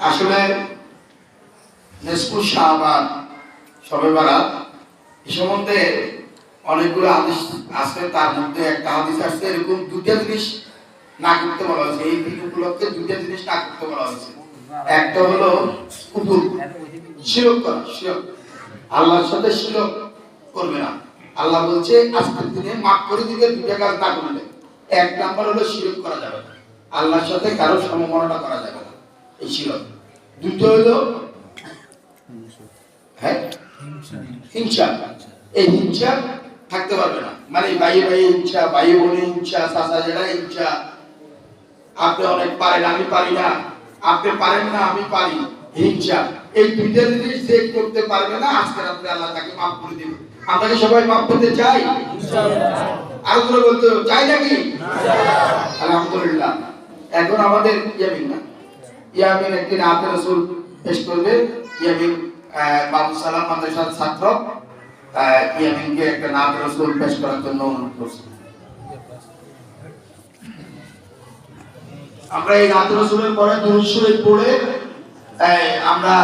আসলে নেসফুস শাবান শবে বারাত এই সম্বন্ধে অনেকগুলো হাদিস আছে। তার মধ্যে একটা হাদিস আসছে এরকম দুইটা জিনিস না করতে বলা হয়েছে। এই দিন উপলক্ষে দুইটা জিনিস না করতে বলা হয়েছে। একটা হলো কুফর, শিরক করা, শিরক, আল্লাহর সাথে শিরক করবে না। আল্লাহ বলছে আজকের দিনে মাফ করে দিবে দুইটা কাজ না করলে। এক নাম্বার হলো শিরক করা যাবে না, আল্লাহর সাথে কারো সমমনা করা যাবে না, এই শিরক। দ্বিতীয় হলো হিংসা, এই হিংসা থাকতে পারবে না, মানে ভাই ভাই হিংসা, ভাই বোনের হিংসা, চাচা জেলা হিংসা, আপনি অনেক পারেন আমি পারি না, আপনি পারেন না আমি পারি, হিংসা, এই দুইটা জিনিস যে করতে পারবে না আজকে রাত্রে আল্লাহ তাকে মাফ করে দিবে। আমরা কি সবাই মাফ করতে চাই? আর করে বলতে চাই নাকি? আলহামদুলিল্লাহ। এখন আমাদের ইয়ামিন একদিন আতে রাসূল পেশ করবে। ইয়ামিন বাবু সালাম মাদ্রাসার ছাত্র, ইয়ামিনকে একটা নাত রাসূল পেশ করার জন্য অনুরোধ করছি। আমরা এই নাত রাসূলের পরে দুরূদ শরীফ পড়ে আমরা